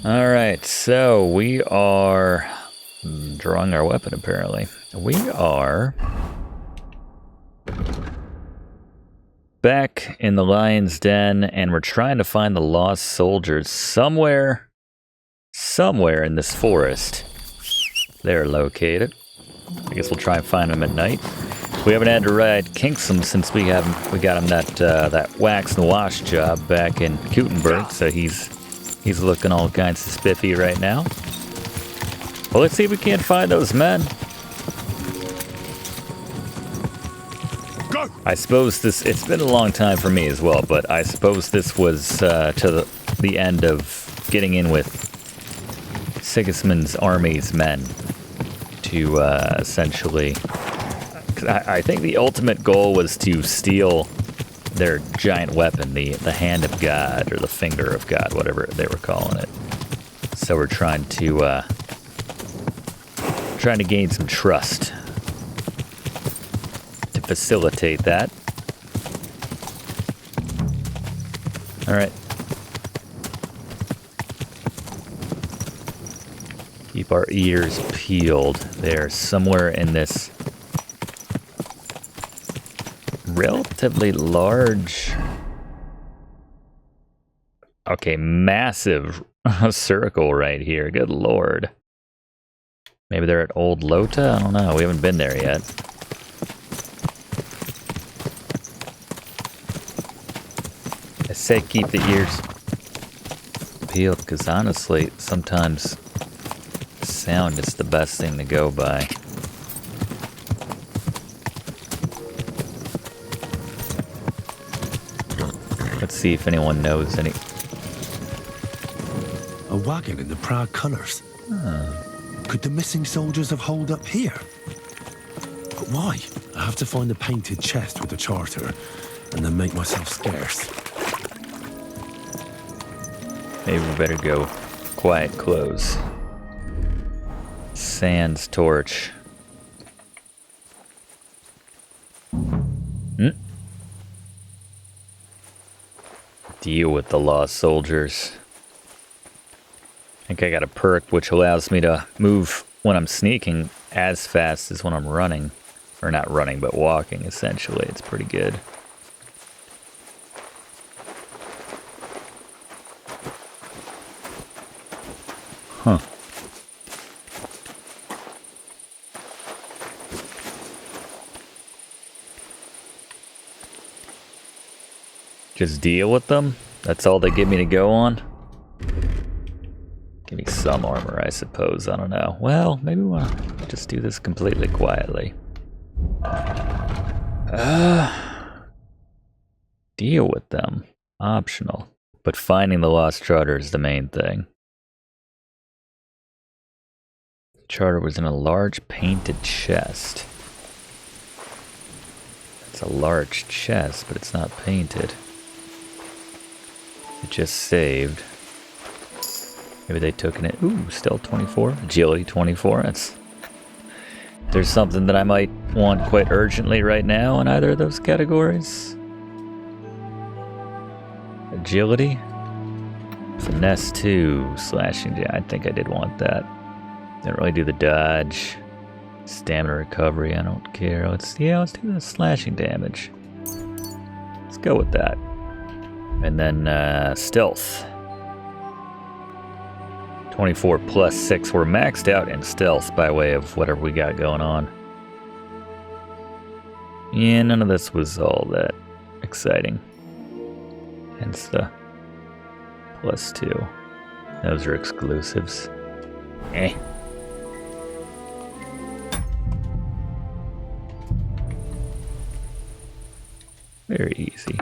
Alright, so we are drawing our weapon apparently. We are back in the lion's den and we're trying to find the lost soldiers somewhere in this forest. They're located. I guess we'll try and find them at night. We haven't had to ride Kinksum since we got him that wax and wash job back in Gutenberg, so he's looking all kinds of spiffy right now. Well, let's see if we can't find those men. Go! I suppose it's been a long time for me as well, but I suppose this was to the end of getting in with Sigismund's army's men to essentially... I think the ultimate goal was to steal their giant weapon, the Hand of God, or the Finger of God, whatever they were calling it. So we're trying to gain some trust to facilitate that. All right. Keep our ears peeled. They're somewhere in this relatively large, okay, massive circle right here. Good lord. Maybe they're at Old Lota? I don't know. We haven't been there yet. I say keep the ears peeled because honestly, sometimes sound is the best thing to go by. Let's see if anyone knows any. A wagon in the Prague colours. Could the missing soldiers have holed up here? But why? I have to find the painted chest with the charter and then make myself scarce. Maybe we better go quiet close. Sans torch. Deal with the lost soldiers. I think I got a perk which allows me to move when I'm sneaking as fast as when I'm running. Or not running, but walking, essentially. It's pretty good. Huh. Just deal with them? That's all they give me to go on? Give me some armor, I suppose. I don't know. Well, maybe we'll just do this completely quietly. Deal with them. Optional. But finding the lost charter is the main thing. The charter was in a large painted chest. It's a large chest, but it's not painted. It just saved. Maybe they took it. Ooh, stealth 24, agility 24. There's something that I might want quite urgently right now in either of those categories. Agility, finesse 2, slashing. Yeah, I think I did want that. Didn't really do the dodge. Stamina recovery, I don't care. Let's do the slashing damage. Let's go with that. And then stealth. 24 plus 6. We're maxed out in stealth by way of whatever we got going on. Yeah, none of this was all that exciting. Hence the plus 2. Those are exclusives. Eh. Very easy.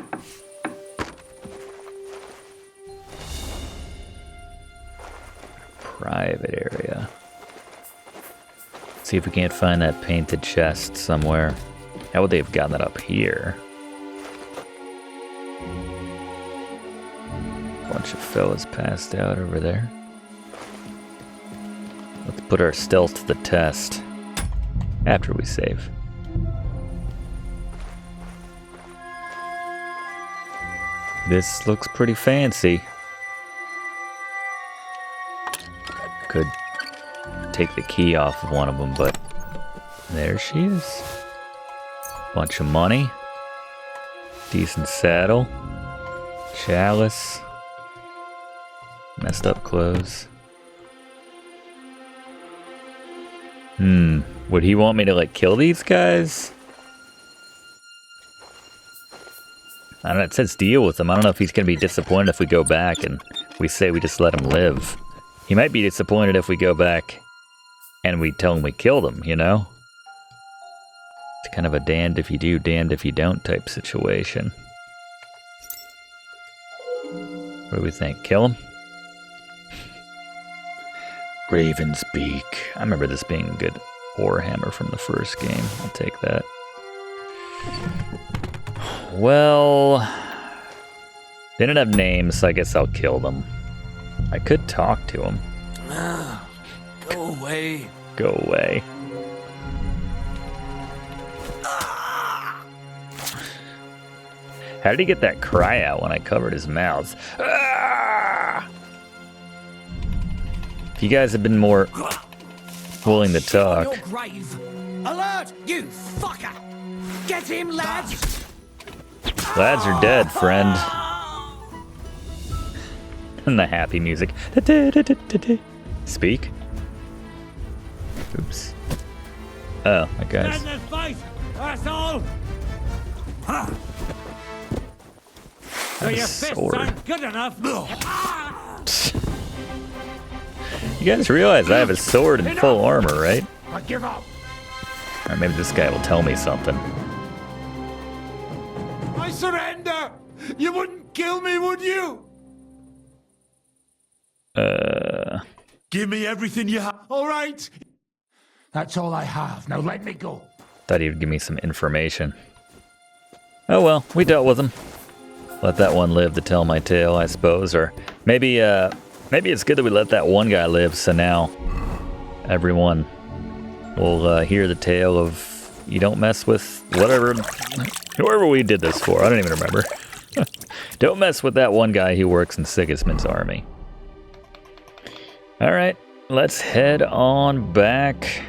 Private area. See if we can't find that painted chest somewhere. How would they have gotten that up here? Bunch of fellas passed out over there. Let's put our stealth to the test after we save. This looks pretty fancy. could take the key off of one of them, but there she is. Bunch of money. Decent saddle. Chalice. Messed up clothes. Would he want me to, like, kill these guys? I don't know, it says deal with him. I don't know if he's gonna be disappointed if we go back and we say we just let him live. He might be disappointed if we go back and we tell him we killed him, you know? It's kind of a damned if you do, damned if you don't type situation. What do we think? Kill him? Raven's Beak. I remember this being a good Warhammer from the first game. I'll take that. Well, they didn't have names, so I guess I'll kill them. I could talk to them. Go away. Go away. How did he get that cry out when I covered his mouth? If you guys had been more willing to talk. Your grave. Alert, you fucker! Get him, lads! Lads are dead, friend. And the happy music. Speak. Oops. Oh, my guys. That's all. So your fists aren't good enough. You guys realize I have a sword and full armor, right? I give up. Or maybe this guy will tell me something. I surrender. You wouldn't kill me, would you? Give me everything you have. All right. That's all I have. Now let me go. Thought he would give me some information. Oh well, we dealt with him. Let that one live to tell my tale, I suppose. Or maybe it's good that we let that one guy live, so now everyone will hear the tale of you don't mess with whoever we did this for. I don't even remember. Don't mess with that one guy who works in Sigismund's army. All right, let's head on back.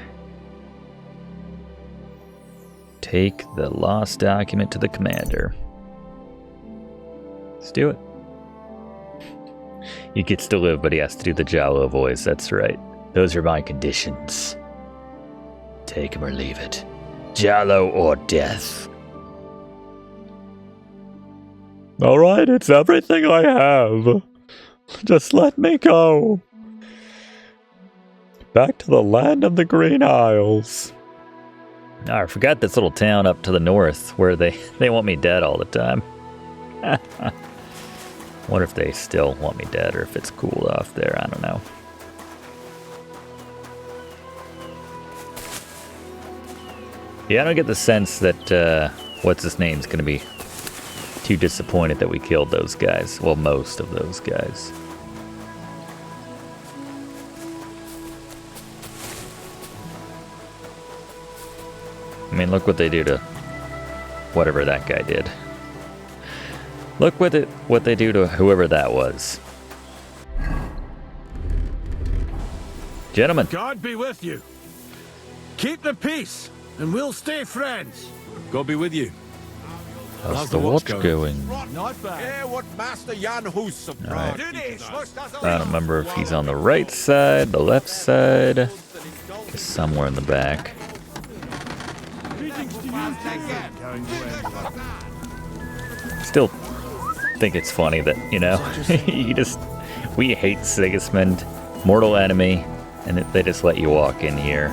Take the lost document to the commander. Let's do it. He gets to live, but he has to do the Jalo voice. That's right. Those are my conditions. Take him or leave it. Jalo or death. All right, it's everything I have. Just let me go. Back to the land of the Green Isles. Oh, I forgot this little town up to the north where they want me dead all the time. Wonder if they still want me dead or if it's cooled off there. I don't know. Yeah, I don't get the sense that what's his name's gonna be too disappointed that we killed those guys. Well, most of those guys. I mean, look what they do to whatever that guy did. Look what they do to whoever that was. Gentlemen. God be with you. Keep the peace, and we'll stay friends. God be with you. How's the watch going? Not bad. Right. I don't remember if he's on the right side, the left side, somewhere in the back. Still think it's funny that, you know, we hate Sigismund, mortal enemy, and they just let you walk in here.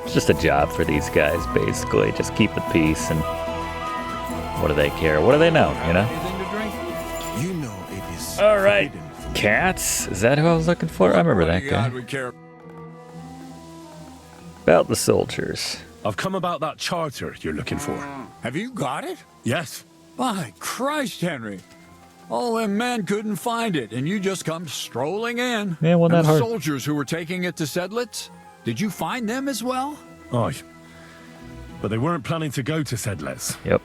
It's just a job for these guys, basically. Just keep the peace, and what do they care? What do they know, you know? You know it is. All right, Cats. Is that who I was looking for? I remember that guy. About the soldiers. I've come about that charter you're looking for. Have you got it? Yes. By Christ, Henry. All them men couldn't find it, and you just come strolling in. Yeah, wasn't and that hard. the soldiers who were taking it to Sedlitz, did you find them as well? Aye. But they weren't planning to go to Sedlitz. Yep.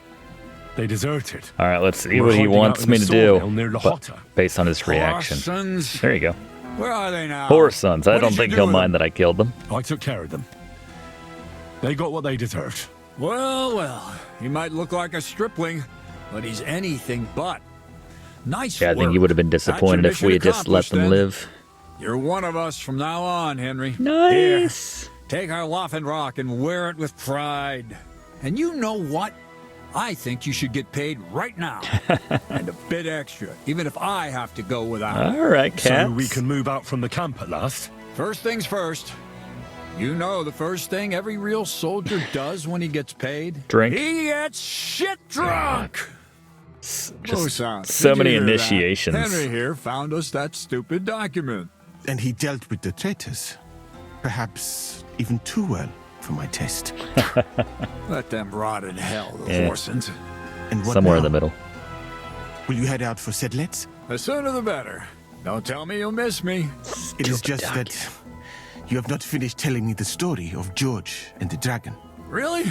They deserted. All right, let's see We're what he hiding wants out in me the to do, sawmill near but Lahota. based on his reaction. Parsons. There you go. Where are they now? Poor sons. I What don't did you think do he'll with mind them? that I killed them. I took care of them. They got what they deserved. Well, well, he might look like a stripling, but he's anything but. Nice Yeah, I work. think you would have been That's your disappointed if we had mission just let accomplished, them then. live. You're one of us from now on, Henry. Nice. Here, take our Laughing Rock and wear it with pride. And you know what? I think you should get paid right now. And a bit extra, even if I have to go without. All right, cats. So we can move out from the camp at last. First things first. You know the first thing every real soldier does when he gets paid? Drink. He gets shit drunk. Just Musa, so did you many hear that? initiations. Henry here found us that stupid document. And he dealt with the traitors. Perhaps even too well for my taste. Let them rot in hell, the Yeah. Horsens. And what Somewhere now? in the middle. Will you head out for Sedlets? The sooner the better. Don't tell me you'll miss me. It is just that you have not finished telling me the story of George and the dragon. Really?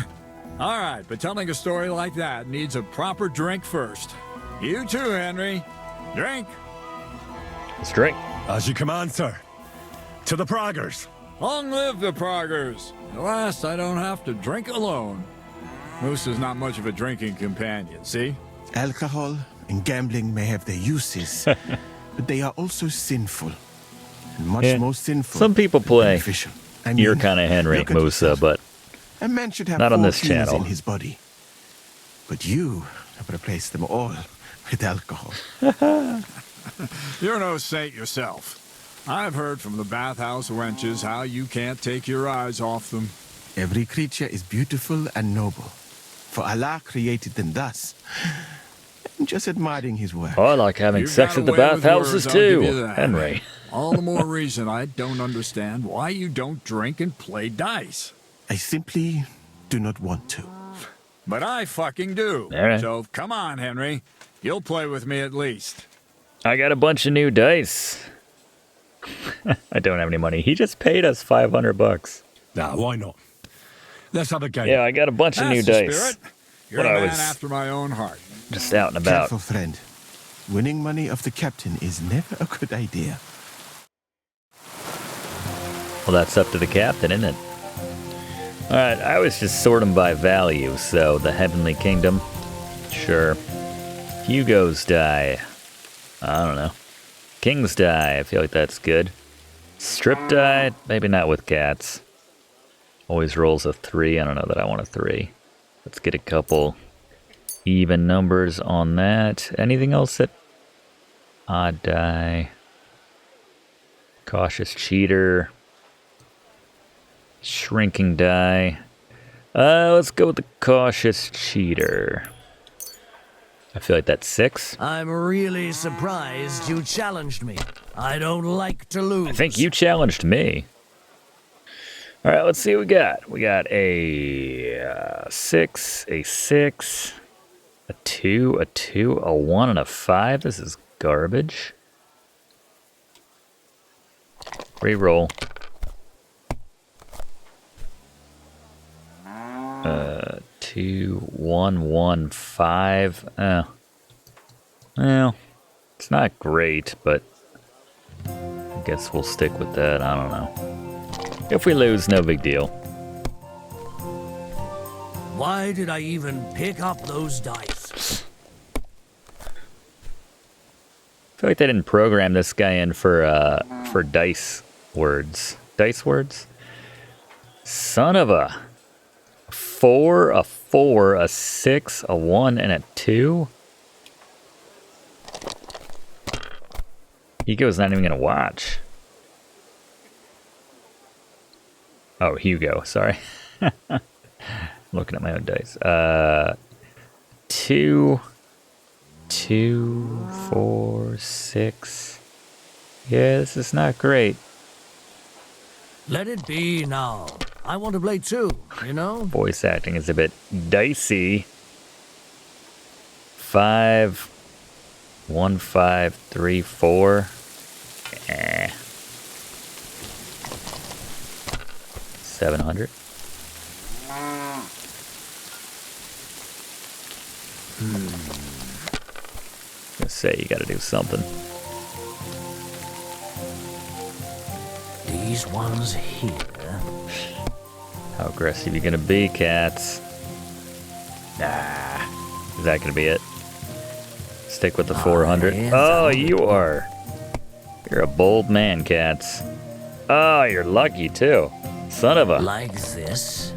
All right, but telling a story like that needs a proper drink first. You too, Henry. Drink. Let's drink. As you command, sir. To the Braggers. Long live the Proggers. At last, I don't have to drink alone. Moose is not much of a drinking companion, see? Alcohol and gambling may have their uses, but they are also sinful. And much Yeah. more sinful. Some people than play. beneficial. I You're mean, kind of Henry look at Musa, yourself. but A man should have Not on four this feelings channel. in his body. But you have replaced them all with alcohol. You're no saint yourself. I've heard from the bathhouse wenches how you can't take your eyes off them. Every creature is beautiful and noble. For Allah created them thus. I'm just admiring his work. I like having You've sex got at the away with bathhouses words, I'll give you too. that. Henry. All the more reason I don't understand why you don't drink and play dice. I simply do not want to. But I fucking do. All right. So come on, Henry. You'll play with me at least. I got a bunch of new dice. I don't have any money. He just paid us $500. Nah, why not? Let's have a game. Yeah, I got a bunch of new That's the dice. spirit. You're When a I man was after my own heart. just out and about. Careful, friend. Winning money of the captain is never a good idea. Well, that's up to the captain, isn't it? All right, I was just sort them by value, so the Heavenly Kingdom, sure. Hugo's die, I don't know. King's die, I feel like that's good. Strip die, maybe not with cats. Always rolls a 3, I don't know that I want a 3. Let's get a couple even numbers on that. Anything else that... Odd die. Cautious cheater. Shrinking die. Let's go with the cautious cheater. I feel like that's 6. I'm really surprised you challenged me. I don't like to lose. I think you challenged me. All right, let's see what we got. We got a 6, a 6, a 2, a 2, a 1, and a 5. This is garbage. Reroll. 2, 1, 1, 5. Well, it's not great, but I guess we'll stick with that. I don't know. If we lose, no big deal. Why did I even pick up those dice? I feel like they didn't program this guy in for dice words. Dice words? Son of a 4, a 4, a 6, a 1, and a 2? Hugo's not even gonna watch. Oh, Hugo, sorry. Looking at my own dice. 2, 2, 4, 6. Yeah, this is not great. Let it be now. I want to play too, you know? Voice acting is a bit dicey. 5, 1, 5, 3, 4. 700. Let's say you gotta do something. These ones here. How aggressive you gonna be, cats? Nah. Is that gonna be it? Stick with the 400. Oh, you are. You're a bold man, cats. Oh, you're lucky too. Son of a. Like this.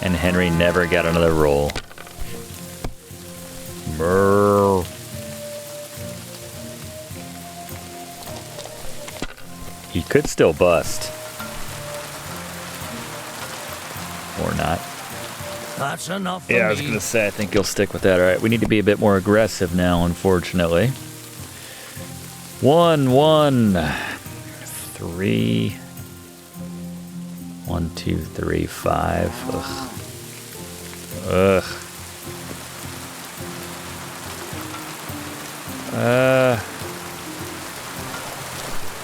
And Henry never got another roll. Brrr. He could still bust. Or not. That's enough for Yeah, I was me. gonna say, I think you'll stick with that. All right, we need to be a bit more aggressive now, unfortunately. 1, 1, 3. 1, 2, 3, 5. Ugh. Ugh.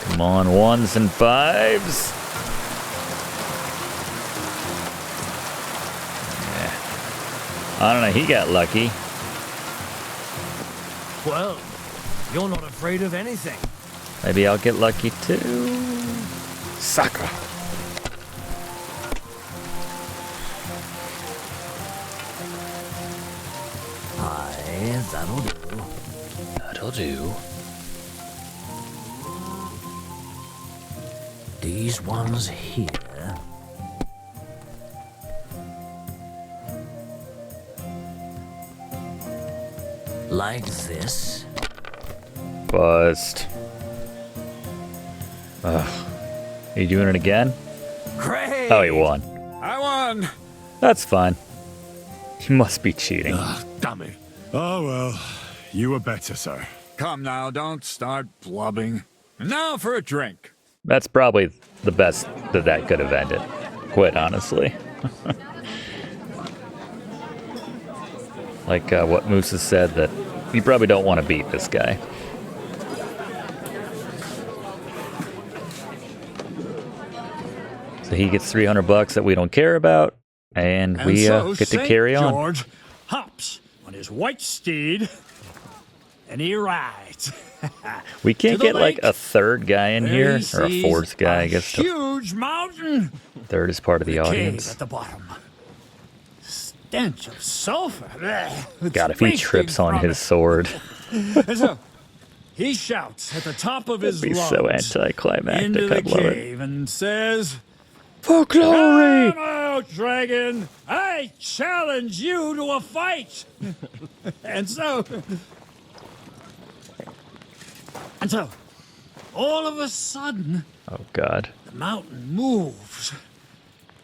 Come on, 1s and 5s. I don't know, he got lucky. Well, you're not afraid of anything. Maybe I'll get lucky too. Sucker. Aye, that'll do. That'll do. These ones here. Like this. Bust. Ugh. Are you doing it again? Great! Oh, he won. I won. That's fine. He must be cheating. Ah, damn it. Oh, well. You were better, sir. Come now, don't start blubbing. And now for a drink. That's probably the best that could have ended. Quite honestly. Like what Moose has said, that you probably don't want to beat this guy. So he gets $300 that we don't care about, and we so get to St. carry on. George hops on his white steed, and he rides. We can't to the get like lake. a third guy in There here, he or a sees fourth guy, I a guess. The huge mountain. third is part of the Cave audience. at the bottom. Stench of sulfur. Blech. God, if he It's trips reeking on from his sword, it. And so he shouts at the top of his it'd be lungs so anticlimactic. into the I'd love it. cave and says, For glory! "Come out, dragon! I challenge you to a fight!" And so, all of a sudden, Oh God. the mountain moves,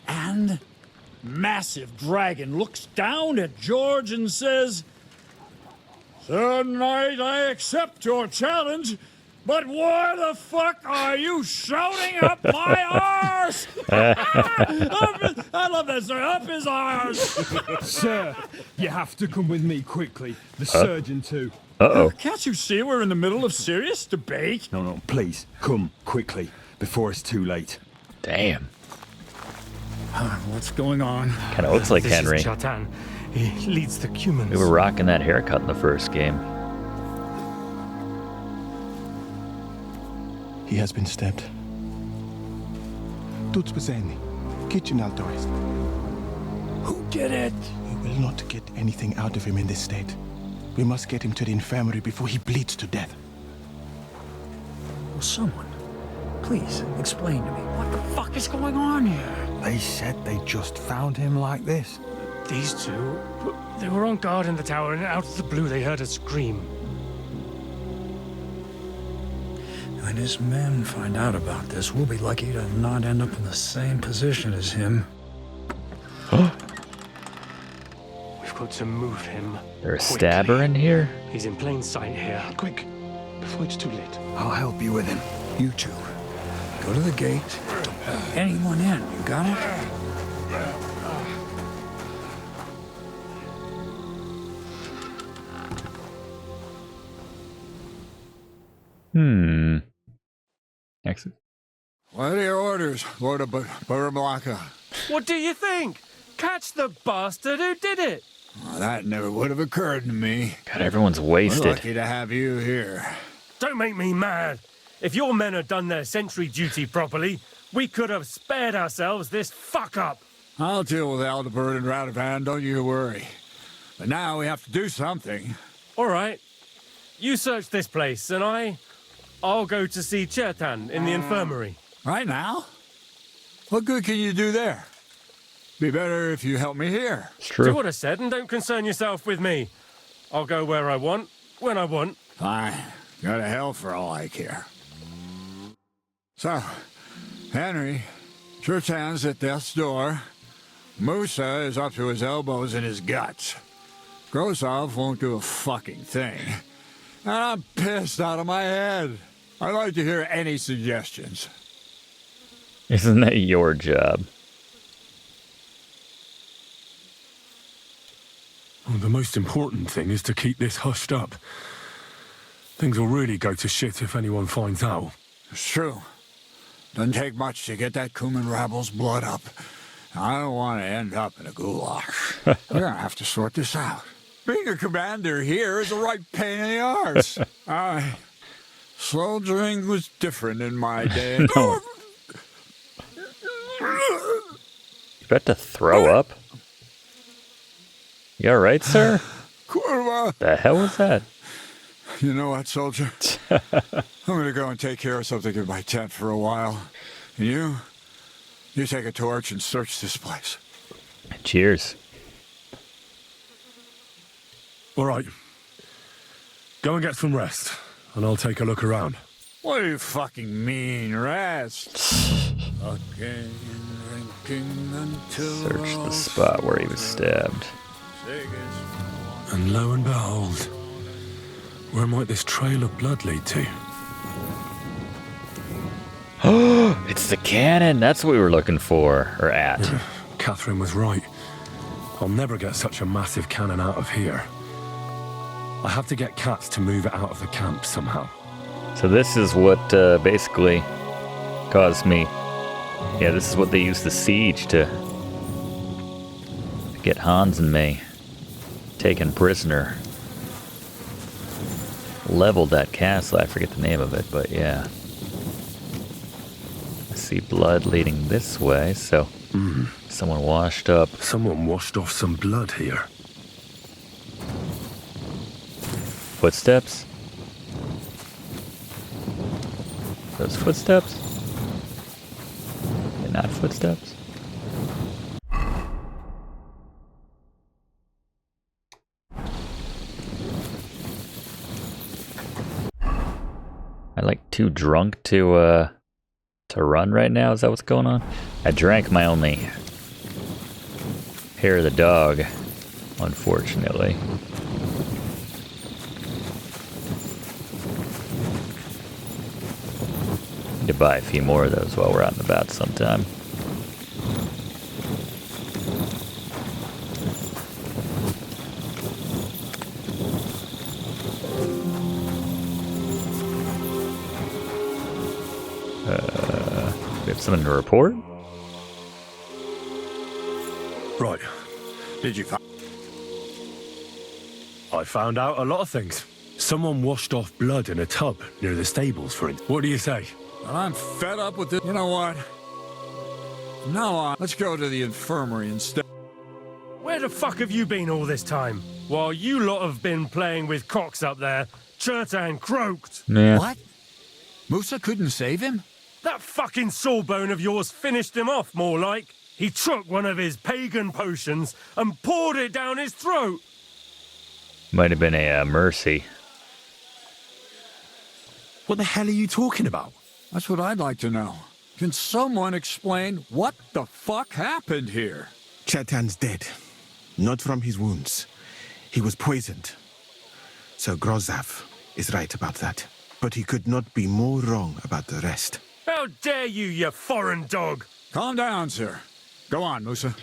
and massive dragon looks down at George and says, "Sir Knight, I accept your challenge, but why the fuck are you shouting up my arse?" I love that, sir. Up his arse. Sir, you have to come with me quickly. The surgeon too. Uh-oh. Can't you see we're in the middle of serious debate? No, please, come quickly, before it's too late. Damn. What's going on? Kind of looks like This Henry. is Chatan. He leads the humans. We were rocking that haircut in the first game. He has been stabbed. Tuts bezeni. Kitchen altoist. Who did it? We will not get anything out of him in this state. We must get him to the infirmary before he bleeds to death. Will someone please explain to me what the fuck is going on here? They said they just found him like this. These two, they were on guard in the tower, and out of the blue they heard a scream. When his men find out about this, we'll be lucky to not end up in the same position as him. We've got to move him. There's a quickly. stabber in here? He's in plain sight here. Quick, before it's too late. I'll help you with him. You two, go to the gate. Don't let anyone in. You got it? Exit. What are your orders, Lord of Burblaka? What do you think? Catch the bastard who did it! Well, that never would have occurred to me. God, everyone's We're wasted. lucky to have you here. Don't make me mad. If your men had done their sentry duty properly, we could have spared ourselves this fuck-up. I'll deal with Aldebert and Radovan, don't you worry. But now we have to do something. All right. You search this place, and I'll go to see Chertan in the infirmary. Right now? What good can you do there? Be better if you help me here. It's Do true. what I said, and don't concern yourself with me. I'll go where I want, when I want. Fine. Go to hell for all I care. So, Henry, Chertan's at death's door. Musa is up to his elbows in his guts. Grozov won't do a fucking thing. And I'm pissed out of my head. I'd like to hear any suggestions. Isn't that your job? Well, the most important thing is to keep this hushed up. Things will really go to shit if anyone finds out. It's true. Doesn't take much to get that Kuman rabble's blood up. I don't want to end up in a goulash. We're gonna have to sort this out. Being a commander here is a right pain in the arse. Soldiering was different in my day. No. You about to throw up? You alright, sir? Kurva! The hell was that? You know what, soldier? I'm gonna go and take care of something in my tent for a while. And you take a torch and search this place. Cheers. All right. Go and get some rest, and I'll take a look around. What do you fucking mean, rest? Fucking drinking until Search the spot where he was stabbed. And lo and behold, where might this trail of blood lead to? It's the cannon! That's what we were looking for. Or at. Catherine was right. I'll never get such a massive cannon out of here. I have to get cats to move it out of the camp somehow. So this is what basically caused me... Yeah, this is what they used the siege to get Hans and me taken prisoner. Leveled that castle. I forget the name of it, but yeah. I see blood leading this way, so someone washed up. Someone washed off some blood here. Footsteps? Those footsteps? They're not footsteps? I like too drunk to run right now. Is that what's going on? I drank my only hair of the dog, unfortunately. Need to buy a few more of those while we're out and about sometime. We have something to report? Right. Did you find? I found out a lot of things. Someone washed off blood in a tub near the stables, for instance. What do you say? Well, I'm fed up with this. You know what? From now on, let's go to the infirmary instead. Where the fuck have you been all this time? While you lot have been playing with cocks up there, Chertan croaked. Yeah. What? Musa couldn't save him? That fucking sawbone of yours finished him off, more like. He took one of his pagan potions and poured it down his throat. Might have been a mercy. What the hell are you talking about? That's what I'd like to know. Can someone explain what the fuck happened here? Chetan's dead. Not from his wounds. He was poisoned. So Grozov is right about that. But he could not be more wrong about the rest. How dare you foreign dog! Calm down, sir. Go on, Musa.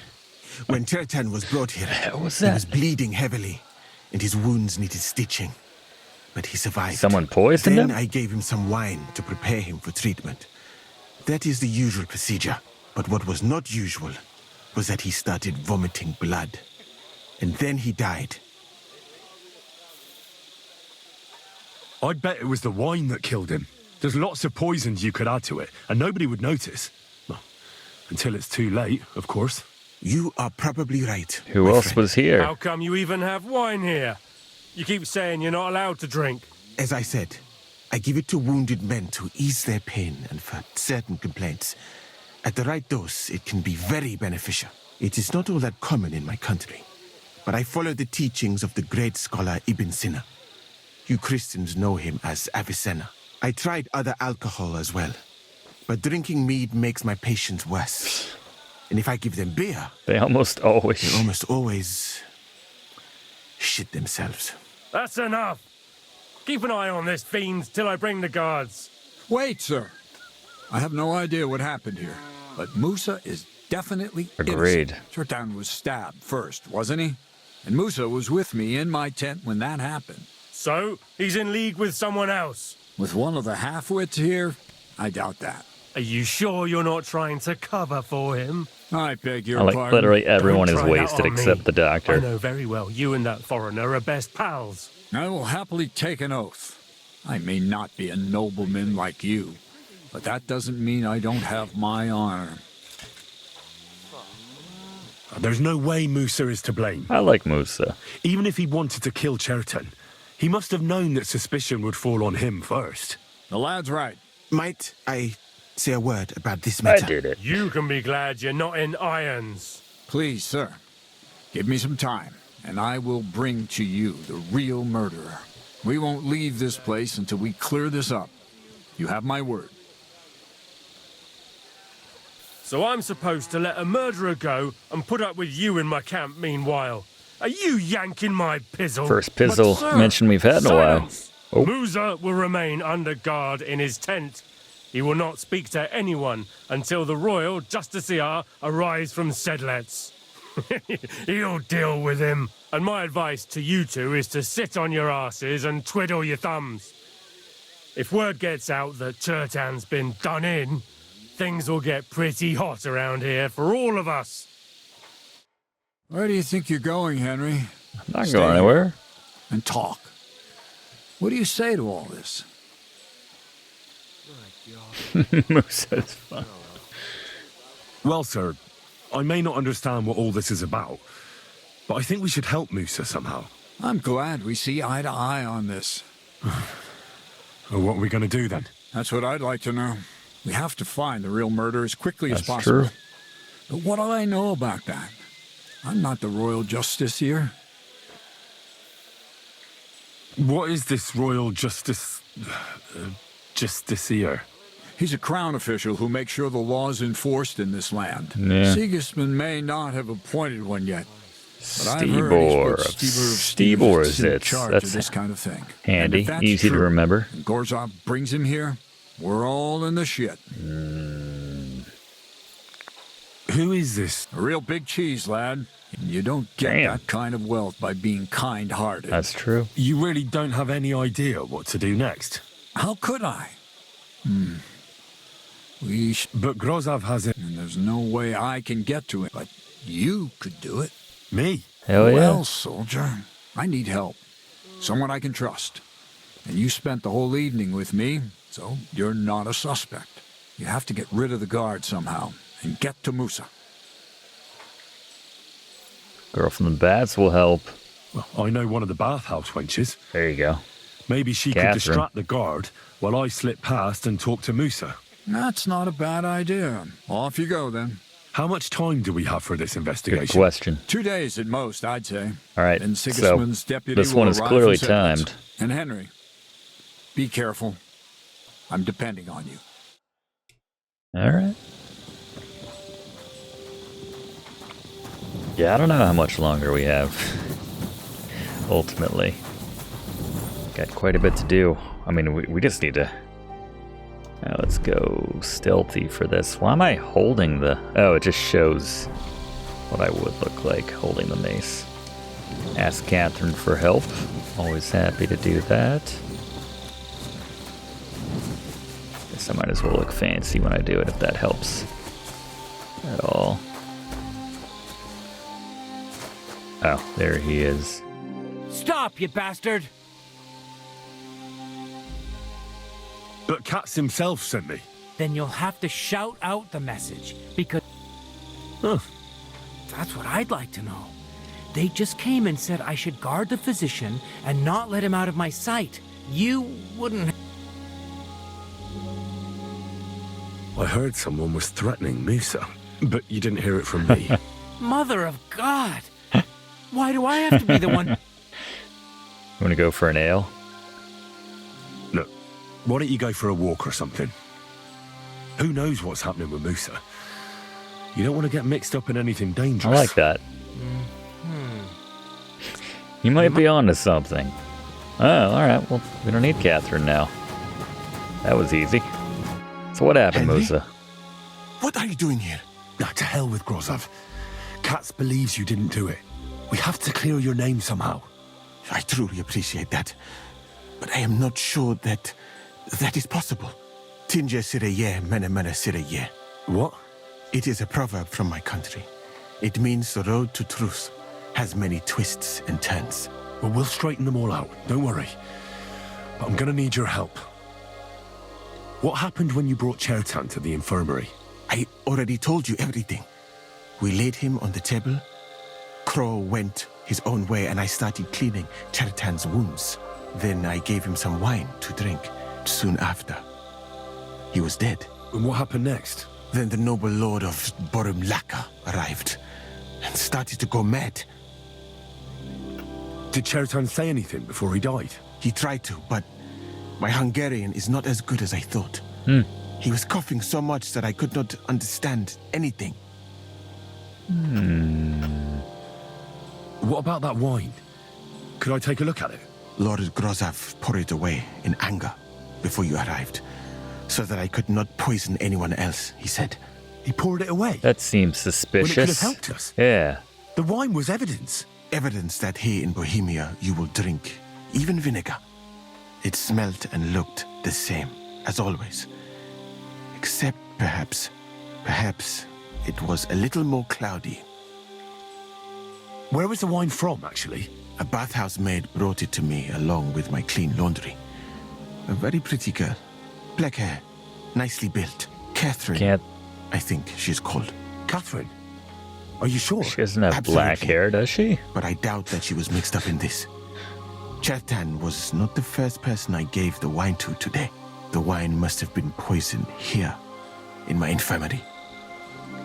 When Chertan was brought here, hell was he that? was bleeding heavily, and his wounds needed stitching. But he survived. Someone poisoned Then him? I gave him some wine to prepare him for treatment. That is the usual procedure. But what was not usual was that he started vomiting blood. and then he died. I'd bet it was the wine that killed him. There's lots of poisons you could add to it, and nobody would notice. Well, until it's too late, of course. You are probably right. Who my else friend. was here? How come you even have wine here? You keep saying you're not allowed to drink. As I said, I give it to wounded men to ease their pain and for certain complaints. At the right dose, it can be very beneficial. It is not all that common in my country, but I follow the teachings of the great scholar Ibn Sina. You Christians know him as Avicenna. I tried other alcohol as well, but drinking mead makes my patients worse. And if I give them beer, They almost they always. almost always shit themselves. That's enough. Keep an eye on this fiend till I bring the guards. Wait, sir. I have no idea what happened here, but Musa is definitely Agreed. innocent. Chertan was stabbed first, wasn't he? And Musa was with me in my tent when that happened. So, he's in league with someone else. With one of the half-wits here, I doubt that. Are you sure you're not trying to cover for him? I beg your Like pardon. literally everyone Don't is try that wasted on me. except the I doctor. know very well you and that foreigner are best pals. I will happily take an oath. I may not be a nobleman like you, but that doesn't mean I don't have my honor. There's no way Musa is to blame. I like Musa. Even if he wanted to kill Chertan, he must have known that suspicion would fall on him first. The lad's right. Might I say a word about this I matter? did it. You can be glad you're not in irons. Please, sir, give me some time, and I will bring to you the real murderer. We won't leave this place until we clear this up. You have my word. So I'm supposed to let a murderer go and put up with you in my camp meanwhile. Are you yanking my pizzle? First pizzle But, sir, mention we've had in a while. silence! Oh. Musa will remain under guard in his tent. He will not speak to anyone until the royal justiciar arrives from Sedlets. He'll deal with him. And my advice to you two is to sit on your asses and twiddle your thumbs. If word gets out that Chertan's been done in, things will get pretty hot around here for all of us. Where do you think you're going, Henry? I'm not Stay going anywhere. and talk. What do you say to all this? Musa's fun. Well, sir, I may not understand what all this is about, but I think we should help Musa somehow. I'm glad we see eye to eye on this. Well, what are we going to do then? That's what I'd like to know. We have to find the real murderer as quickly as That's possible. true. But what do I know about that? I'm not the royal justiciar. What is this royal justiciar? He's a crown official who makes sure the law's enforced in this land. Yeah. Sigismund may not have appointed one yet, but I've heard Stibor. he's put Stibor is in it. charge That's of this kind of thing. handy, And if that's easy to true, remember. and Gorzov brings him here, we're all in the shit. Who is this? A real big cheese, lad. And you don't get Damn. that kind of wealth by being kind-hearted. That's true. You really don't have any idea what to do next. How could I? But Grozov has it. And there's no way I can get to it, but you could do it. Me? Hell yeah. Well, soldier, I need help. Someone I can trust. And you spent the whole evening with me, so you're not a suspect. You have to get rid of the guard somehow and get to Musa. Girl from the bats will help. Well, I know one of the bathhouse wenches. There you go. Maybe she could Catherine. distract the guard while I slip past and talk to Musa. That's not a bad idea. Off you go, then. How much time do we have for this Good investigation? question. 2 days at most, I'd say. All right, Then so Sigismund's deputy this will one is arrive clearly from Sedlitz. timed. And Henry, be careful. I'm depending on you. All right. Yeah, I don't know how much longer we have. Ultimately. Got quite a bit to do. I mean, we just need to... Now let's go stealthy for this. Why am I holding the... Oh, it just shows what I would look like holding the mace. Ask Catherine for help. Always happy to do that. Guess I might as well look fancy when I do it if that helps at all. Oh, there he is. Stop, you bastard! But Katz himself sent me. Then you'll have to shout out the message, because... Huh. That's what I'd like to know. They just came and said I should guard the physician and not let him out of my sight. You wouldn't... I heard someone was threatening Musa, but you didn't hear it from me. Mother of God! Why do I have to be the one... You want to go for an ale? Look, why don't you go for a walk or something? Who knows what's happening with Musa? You don't want to get mixed up in anything dangerous. I like that. You might be onto something. Oh, alright. Well, we don't need Catherine now. That was easy. So what happened, Henry? Musa? What are you doing here? Nah, to hell with Grozov. Katz believes you didn't do it. We have to clear your name somehow. I truly appreciate that. But I am not sure that is possible. Tinja sireye, mene mene sireye. What? It is a proverb from my country. It means the road to truth has many twists and turns. Well, we'll straighten them all out. Don't worry. But I'm gonna need your help. What happened when you brought Chertan to the infirmary? I already told you everything. We laid him on the table. Crow went his own way and I started cleaning Chertan's wounds. Then I gave him some wine to drink. Soon after, he was dead. And what happened next? Then the noble lord of Borum Laka arrived and started to go mad. Did Chertan say anything before he died? He tried to, but my Hungarian is not as good as I thought. He was coughing so much that I could not understand anything. What about that wine? Could I take a look at it? Lord Grozov poured it away in anger before you arrived, so that I could not poison anyone else, he said. He poured it away? That seems suspicious. When it could have helped us. Yeah. The wine was evidence. Evidence that here in Bohemia you will drink, even vinegar. It smelt and looked the same, as always. Except perhaps it was a little more cloudy. Where was the wine from, actually? A bathhouse maid brought it to me along with my clean laundry. A very pretty girl. Black hair, nicely built. Catherine, I think she's called. Catherine? Are you sure? She doesn't have black hair, does she? But I doubt that she was mixed up in this. Chertan was not the first person I gave the wine to today. The wine must have been poisoned here, in my infirmary.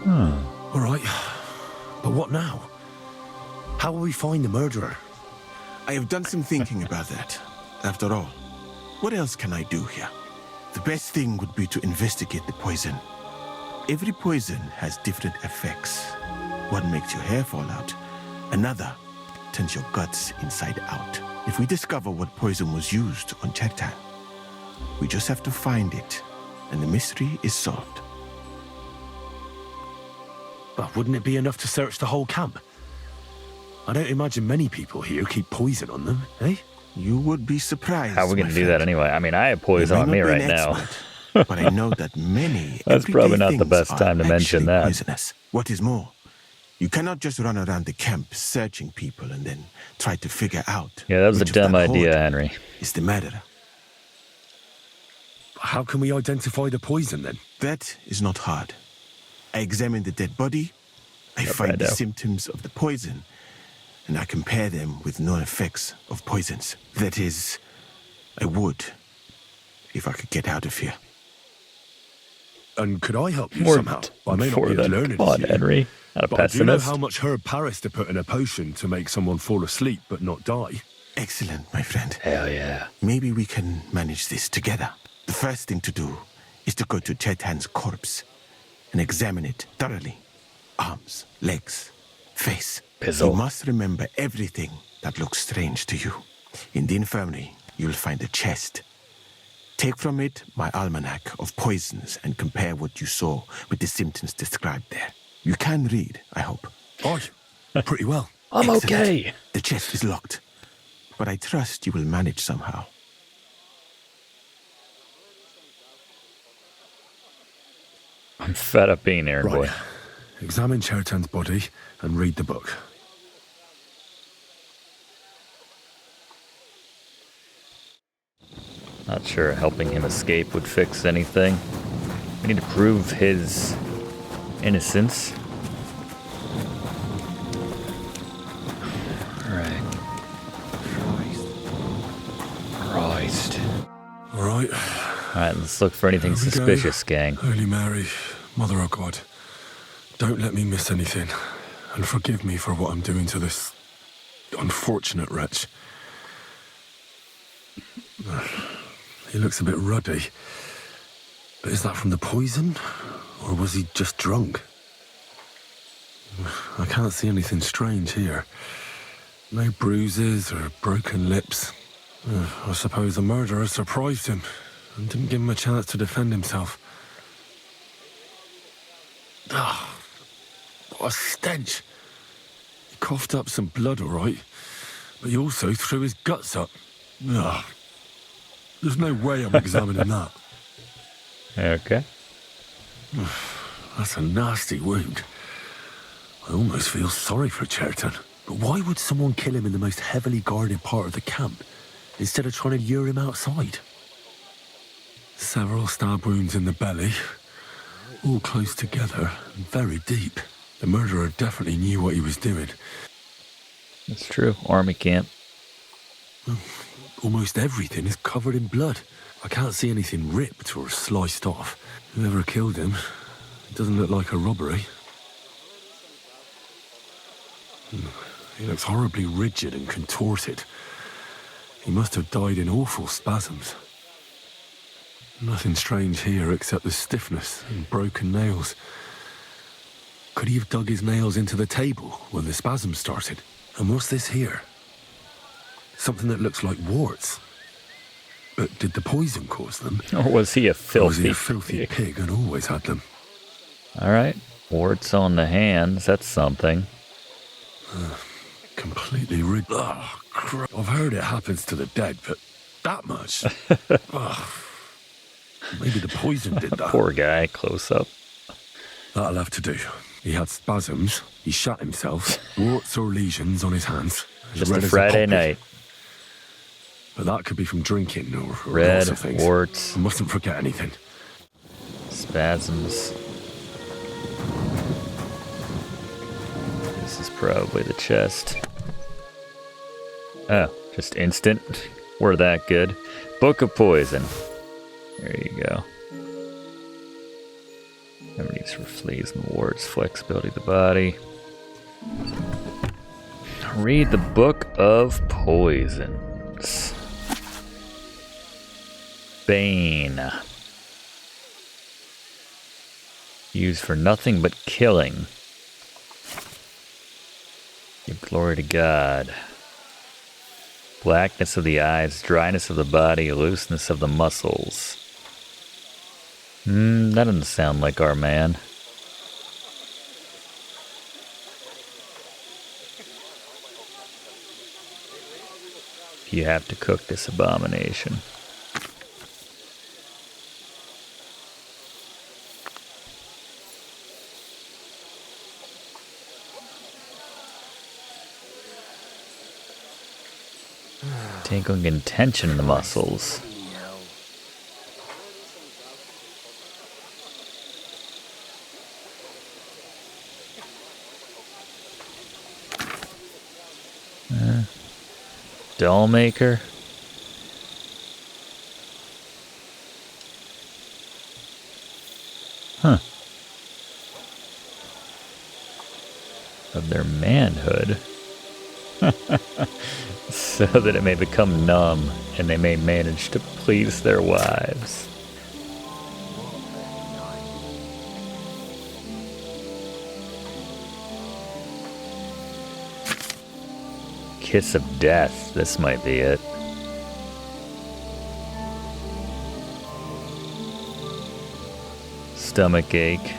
All right. But what now? How will we find the murderer? I have done some thinking about that. After all, what else can I do here? The best thing would be to investigate the poison. Every poison has different effects. One makes your hair fall out. Another turns your guts inside out. If we discover what poison was used on Chertan, we just have to find it, and the mystery is solved. But wouldn't it be enough to search the whole camp? I don't imagine many people here keep poison on them, eh? You would be surprised. How are we going to do that anyway? I mean, I have poison on me right now. But I know that many That's probably not the best time to mention that. Poisonous. What is more, you cannot just run around the camp searching people and then try to figure out. Yeah, that was a dumb idea, Henry. Is the murderer. How can we identify the poison then? That is not hard. I examine the dead body, I find the symptoms of the poison, and I compare them with known effects of poisons. That is, I would, if I could get out of here. And could I help you somehow? I may not be as learned Come on, as you, Henry. Not a but I do know pessimist. how much herb Paris to put in a potion to make someone fall asleep but not die. Excellent, my friend. Hell yeah. Maybe we can manage this together. The first thing to do is to go to Chertan's corpse and examine it thoroughly. Arms, legs, face. Pizzle. You must remember everything that looks strange to you. In the infirmary, you'll find a chest. Take from it my almanac of poisons and compare what you saw with the symptoms described there. You can read, I hope. Aye, pretty well. I'm Excellent. okay. The chest is locked, but I trust you will manage somehow. I'm fed up being here, Right. boy. Examine Chertan's body and read the book. Not sure helping him escape would fix anything. We need to prove his innocence. Alright. Christ. Alright. Alright, let's look for anything Here we suspicious, go. gang. Holy Mary, Mother of God, don't let me miss anything, and forgive me for what I'm doing to this unfortunate wretch. He looks a bit ruddy. But is that from the poison? Or was he just drunk? I can't see anything strange here. No bruises or broken lips. I suppose the murderer surprised him and didn't give him a chance to defend himself. Ah, what a stench. He coughed up some blood, all right, but he also threw his guts up. Ugh. There's no way I'm examining that. Okay. That's a nasty wound. I almost feel sorry for Cherton. But why would someone kill him in the most heavily guarded part of the camp, instead of trying to lure him outside? Several stab wounds in the belly, all close together and very deep. The murderer definitely knew what he was doing. That's true. Army camp. Almost everything is covered in blood. I can't see anything ripped or sliced off. Whoever killed him, it doesn't look like a robbery. He looks horribly rigid and contorted. He must have died in awful spasms. Nothing strange here except the stiffness and broken nails. Could he have dug his nails into the table when the spasm started? And what's this here? Something that looks like warts. But did the poison cause them? Or was he a Or was he filthy a filthy pig and always had them? Alright. Warts on the hands. That's something. Completely rid. Oh, crap. I've heard it happens to the dead, but that much? Maybe the poison did that. Poor guy. Close up. That'll have to do. He had spasms, he shot himself, warts or lesions on his hands. as Just red a as Friday poppy. night. But that could be from drinking or Red, lots of things. warts. I mustn't forget anything. Spasms. This is probably the chest. Oh, just instant. We're that good. Book of Poison. There you go. Remedies for fleas and warts, flexibility of the body. Read the Book of Poisons. Bane. Used for nothing but killing. Give glory to God. Blackness of the eyes, dryness of the body, looseness of the muscles. That doesn't sound like our man. You have to cook this abomination. Tingling and tension in the muscles. Doll maker. Huh. Of their manhood. So that it may become numb and they may manage to please their wives. Kiss of death, this might be it. Stomach ache.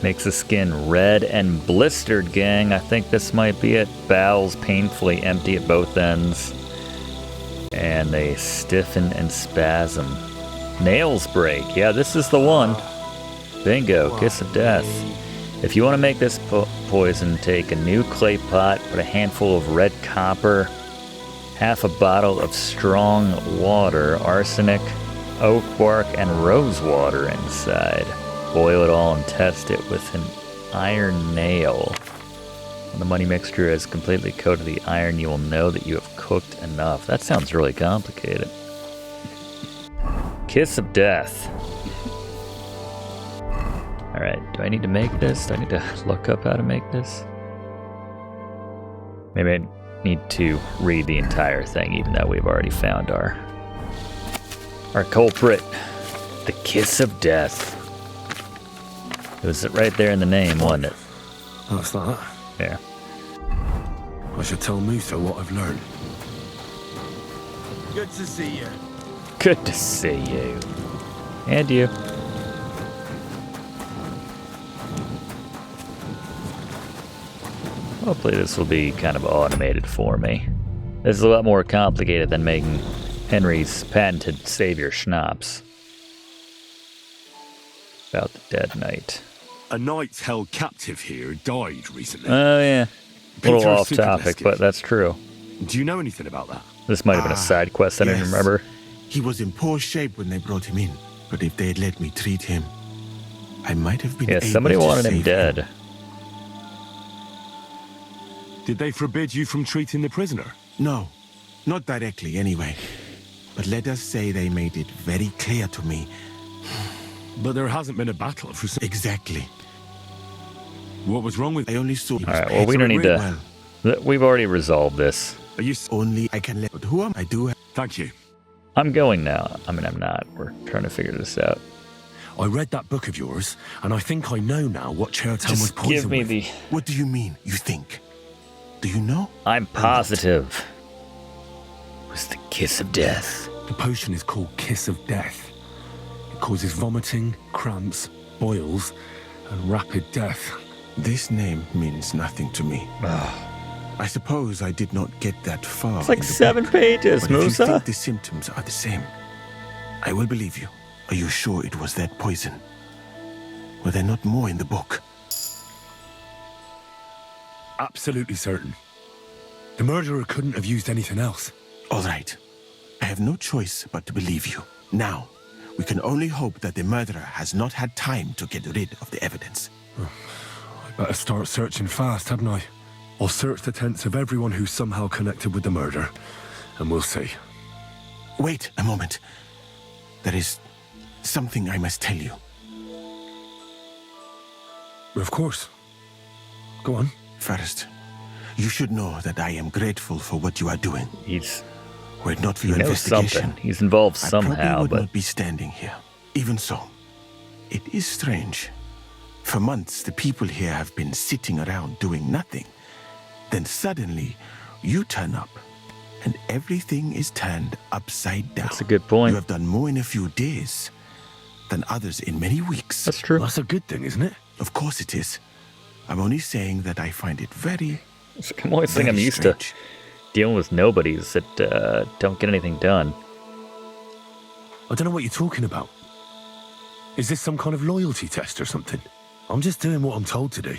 Makes the skin red and blistered, gang. I think this might be it. Bowels painfully empty at both ends. And they stiffen and spasm. Nails break. Yeah, this is the one. Bingo. Kiss of death. If you want to make this poison, take a new clay pot, put a handful of red copper half a bottle of strong water, arsenic, oak bark, and rose water inside. Boil it all and test it with an iron nail. When the money mixture is completely coated the iron, you will know that you have cooked enough. That sounds really complicated. Kiss of death. Alright, do I need to make this? Do I need to look up how to make this? Maybe I need to read the entire thing, even though we've already found our culprit. The Kiss of Death. It was right there in the name, wasn't it? That's that. Yeah. I should tell Musa what I've learned. Good to see you. Good to see you. And you. Hopefully this will be kind of automated for me. This is a lot more complicated than making Henry's patented savior schnapps. About the dead knight. A knight held captive here died recently. Oh yeah. A little Peter off topic, Superbesky. but that's true. Do you know anything about that? This might have been a side quest I didn't yes. remember. He was in poor shape when they brought him in, but if they had let me treat him, I might have been Yeah, able somebody to wanted him save dead. Did they forbid you from treating the prisoner? No, not directly anyway. But let us say they made it very clear to me. But there hasn't been a battle for some... Exactly. What was wrong with... I only saw... Alright, well we don't need to... We've already resolved this. Are you... Only I can let... But who am I? Do have... Thank you. I'm going now. I mean, I'm not. We're trying to figure this out. I read that book of yours, and I think I know now what Chertown was Just poisoned give me with. the... What do you mean, you think? Do you know? I'm positive. It was the kiss of death. The potion is called Kiss of Death. It causes vomiting, cramps, boils, and rapid death. This name means nothing to me. I suppose I did not get that far. It's like in the 7 book. pages, But if you Musa. think the symptoms are the same, I will believe you. Are you sure it was that poison? Were there not more in the book? Absolutely certain. The murderer couldn't have used anything else. All right. I have no choice but to believe you. Now, we can only hope that the murderer has not had time to get rid of the evidence. I better start searching fast, hadn't I? I'll search the tents of everyone who's somehow connected with the murder, and we'll see. Wait a moment. There is something I must tell you. Of course. Go on. First, you should know that I am grateful for what you are doing. Were it not for He your knows investigation, something. He's involved I probably somehow, would but not be standing here. Even so, it is strange. For months, the people here have been sitting around doing nothing. Then suddenly, you turn up, and everything is turned upside down. that's a good point. You have done more in a few days than others in many weeks. That's true. That's a good thing, isn't it? Of course it is. I'm only saying that I find it very, It's the only thing very I'm used strange. to dealing with nobodies that don't get anything done. I don't know what you're talking about. Is this some kind of loyalty test or something? I'm just doing what I'm told to do.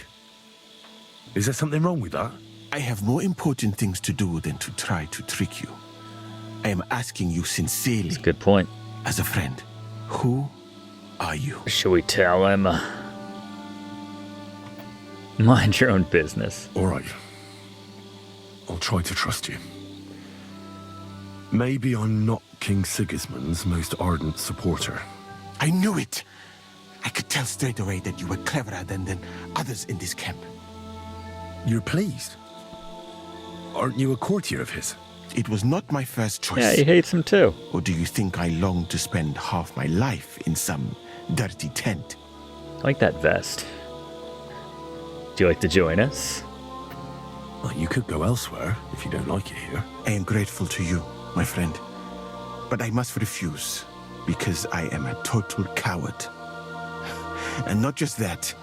Is there something wrong with that? I have more important things to do than to try to trick you. I am asking you sincerely, That's a good point. as a friend, who are you? Should we tell him? Mind your own business. All right. I'll try to trust you. Maybe I'm not King Sigismund's most ardent supporter. I knew it! I could tell straight away that you were cleverer than others in this camp. You're pleased? Aren't you a courtier of his? It was not my first choice. Yeah, he hates him too. Or do you think I long to spend half my life in some dirty tent? I like that vest. Do you like to join us? Well, you could go elsewhere if you don't like it here. I am grateful to you, my friend. But I must refuse, because I am a total coward. And not just that,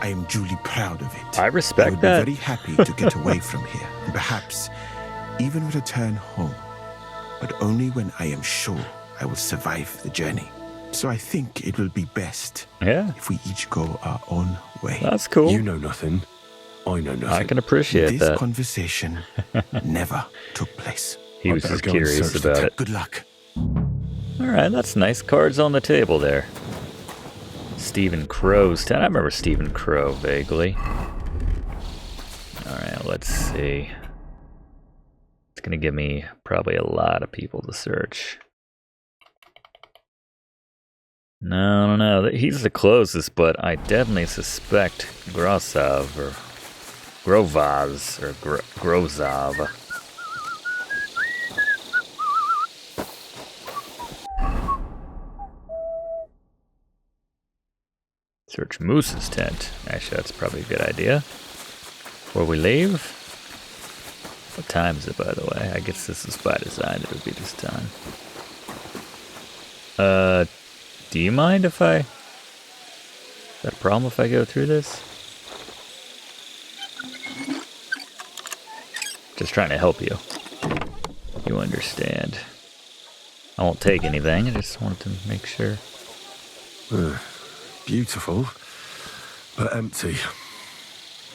I am duly proud of it. I respect I would that. be very happy to get away from here, and perhaps even return home. But only when I am sure I will survive the journey. So I think it will be best Yeah, if we each go our own way. that's cool. You know nothing. I know nothing. I can appreciate This that. conversation never took place. He was better just go and curious search the about it. Good luck. Alright, that's nice. Cards on the table there. Stephen Crow's town. I remember Stephen Crow vaguely. Alright, let's see. It's gonna give me probably a lot of people to search. No. He's the closest, but I definitely suspect Grosov or Grovaz or Grozov. Search Moose's tent. Actually, that's probably a good idea. Before we leave. What time is it, by the way? I guess this is by design. It would be this time. Do you mind if I... Is that a problem if I go through this? Just trying to help you. You understand. I won't take anything. I just wanted to make sure. Beautiful, but empty.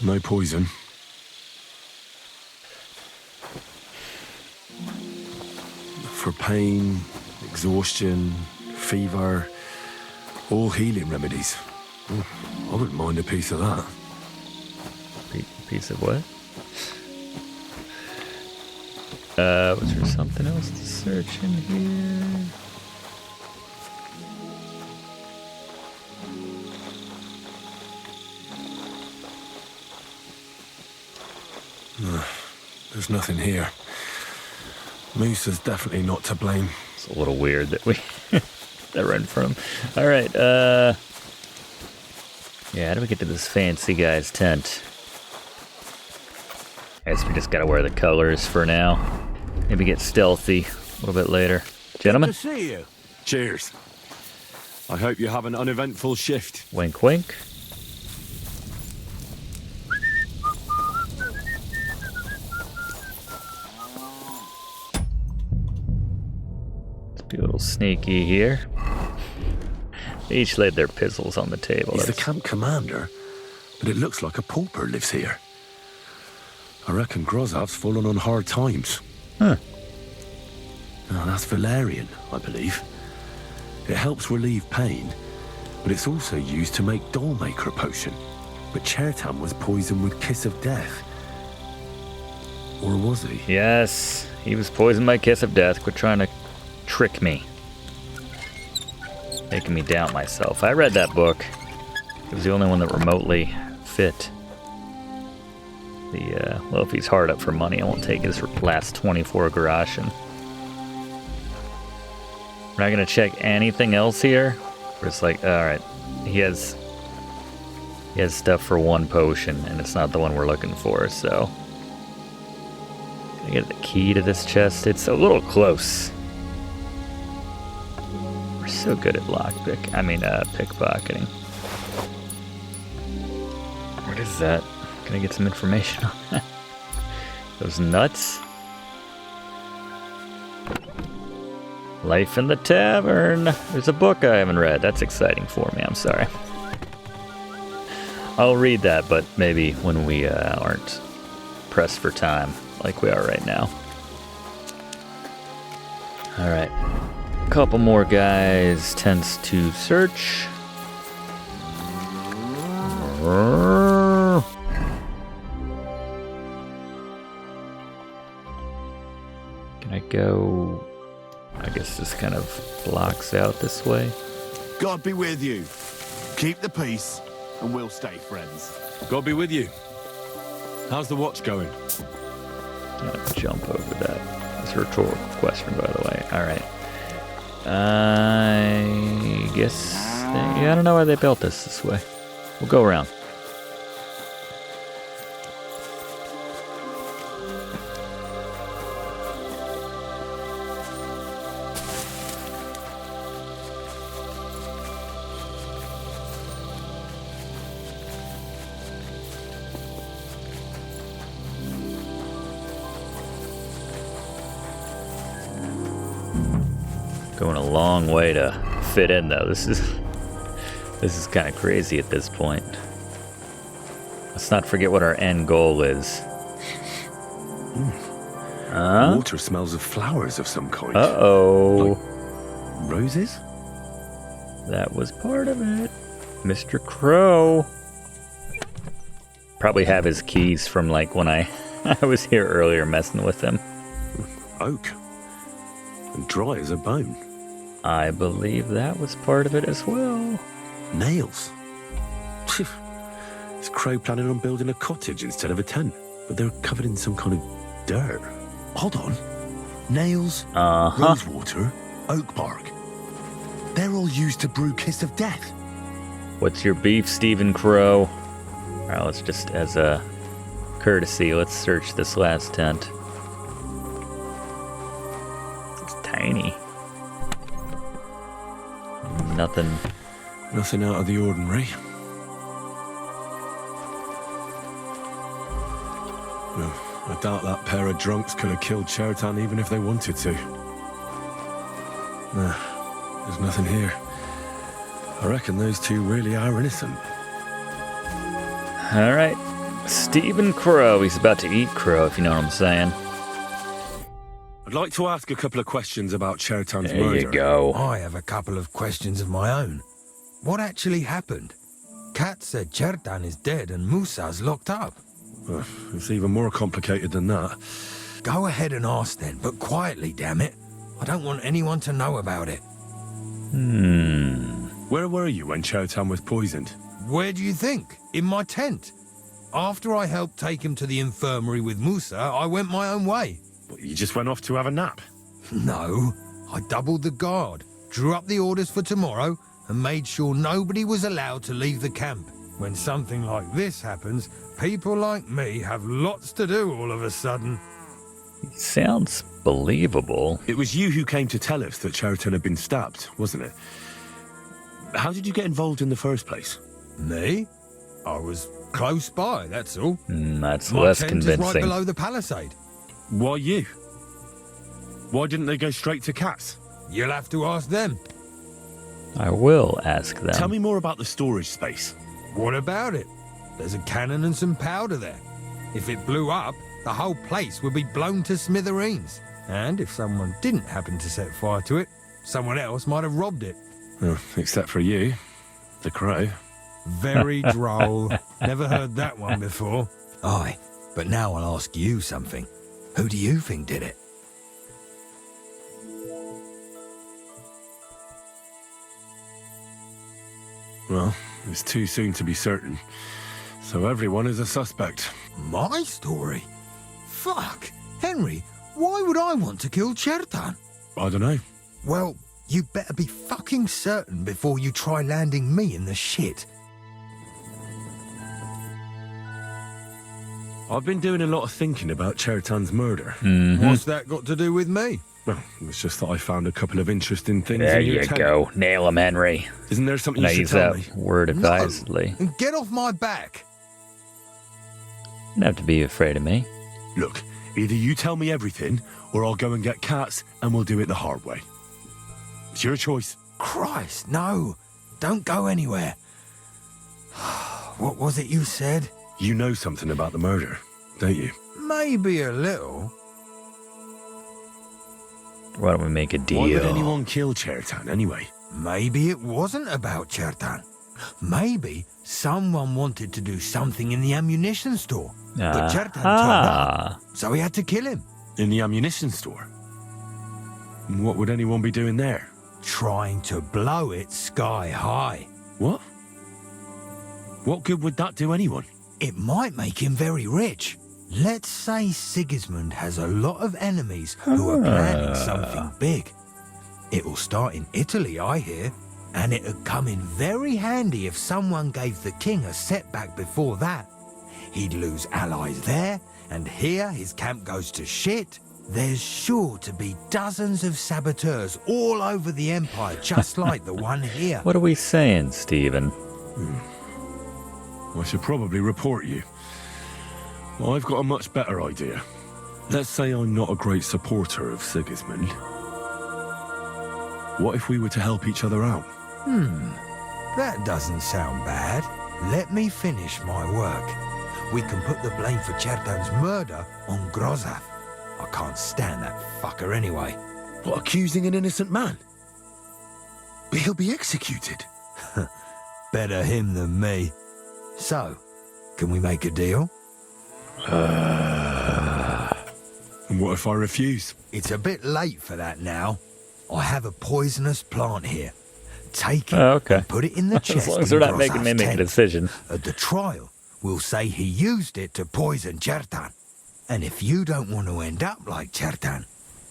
No poison. For pain, exhaustion, fever, all healing remedies. I wouldn't mind a piece of that. Piece of what? Was there something else to search in here? There's nothing here. Moose is definitely not to blame. It's a little weird that we that run from. All right. Yeah. How do we get to this fancy guy's tent? I guess we just gotta wear the colors for now. Maybe get stealthy a little bit later. Gentlemen. Good to see you. Cheers. I hope you have an uneventful shift. Wink, wink. Be a little sneaky here. They each laid their pistols on the table. He's the camp commander, but it looks like a pauper lives here. I reckon Grozov's fallen on hard times. Huh. Now, that's valerian, I believe. It helps relieve pain, but it's also used to make Dollmaker potion. But Chertam was poisoned with Kiss of Death. Or was he? Yes, he was poisoned by Kiss of Death. Quit trying to trick me. Making me doubt myself. I read that book. It was the only one that remotely fit. Well, if he's hard up for money, I won't take his last 24 Garashin. We're not gonna check anything else here. We're just like, alright, he has stuff for one potion, and it's not the one we're looking for, so. Can I get the key to this chest? It's a little close. We're so good at pickpocketing. What is that? Can I get some information on that? Those nuts? Life in the Tavern. There's a book I haven't read. That's exciting for me. I'm sorry. I'll read that, but maybe when we aren't pressed for time like we are right now. Alright. Couple more guys. Tents to search. Can I go... I guess this kind of blocks out this way. God be with you. Keep the peace, and we'll stay friends. God be with you. How's the watch going? I'm gonna jump over that. That's a rhetorical question, by the way. Alright. I guess... I don't know why they built this way. We'll go around. Going a long way to fit in, though. This is kind of crazy at this point. Let's not forget what our end goal is. Water smells of flowers of some kind. Uh-oh. Like roses? That was part of it. Mr. Crow. Probably have his keys from like when I was here earlier messing with him. Oak. And dry as a bone. I believe that was part of it as well. Nails. Is Crow planning on building a cottage instead of a tent? But they're covered in some kind of dirt. Hold on. Nails, rosewater, oak bark. They're all used to brew Kiss of Death. What's your beef, Stephen Crow? Alright, let's just, as a courtesy, let's search this last tent. It's tiny. Nothing. Nothing out of the ordinary. Well, I doubt that pair of drunks could have killed Chertan even if they wanted to. Nah, there's nothing here. I reckon those two really are innocent. Alright. Stephen Crow. He's about to eat crow, if you know what I'm saying. I'd like to ask a couple of questions about Chertan's There murder. you go. I have a couple of questions of my own. What actually happened? Kat said Chertan is dead and Musa's locked up. Well, it's even more complicated than that. Go ahead and ask then, but quietly, damn it. I don't want anyone to know about it. Where were you when Chertan was poisoned? Where do you think? In my tent. After I helped take him to the infirmary with Musa, I went my own way. What, you just went off to have a nap? No, I doubled the guard, drew up the orders for tomorrow, and made sure nobody was allowed to leave the camp. When something like this happens, people like me have lots to do all of a sudden. Sounds believable. It was you who came to tell us that Chertan had been stabbed, wasn't it? How did you get involved in the first place? Me? I was close by, that's all. That's My less tent is right convincing. below the palisade. Why you? Why didn't they go straight to Kat's? You'll have to ask them. I will ask them. Tell me more about the storage space. What about it? There's a cannon and some powder there. If it blew up, the whole place would be blown to smithereens. And if someone didn't happen to set fire to it, someone else might have robbed it. Oh, except for you, the Crow. Very droll. Never heard that one before. Aye, but now I'll ask you something. Who do you think did it? Well, it's too soon to be certain. So everyone is a suspect. My story? Fuck! Henry, why would I want to kill Chertan? I don't know. Well, you better be fucking certain before you try landing me in the shit. I've been doing a lot of thinking about Chertan's murder. What's that got to do with me? Well, it's just that I found a couple of interesting things There in your you tent. go. Nail him, Henry. Isn't there something And I you use should tell that me? word advisedly. No, and get off my back. You don't have to be afraid of me. Look, either you tell me everything, or I'll go and get Cats, and we'll do it the hard way. It's your choice. Christ, no. Don't go anywhere. What was it you said? You know something about the murder, don't you? Maybe a little. Why don't we make a deal? Why would anyone kill Chertan anyway? Maybe it wasn't about Chertan. Maybe someone wanted to do something in the ammunition store. But Chertan turned up, so he had to kill him. In the ammunition store? And what would anyone be doing there? Trying to blow it sky high. What? What good would that do anyone? It might make him very rich. Let's say Sigismund has a lot of enemies who are planning something big. It'll start in Italy, I hear, and it'd come in very handy if someone gave the king a setback before that. He'd lose allies there, and here his camp goes to shit. There's sure to be dozens of saboteurs all over the empire, just like the one here. What are we saying, Stephen? I should probably report you. Well, I've got a much better idea. Let's say I'm not a great supporter of Sigismund. What if we were to help each other out? That doesn't sound bad. Let me finish my work. we can put the blame for Chertan's murder on Grozav. I can't stand that fucker anyway. What, accusing an innocent man? But he'll be executed. Better him than me. So, can we make a deal? And what if I refuse? It's a bit late for that now. I have a poisonous plant here. Take it and put it in the chest. As long as they're not making me make a tent. decision. At the trial, we'll say he used it to poison Chertan. And if you don't want to end up like Chertan,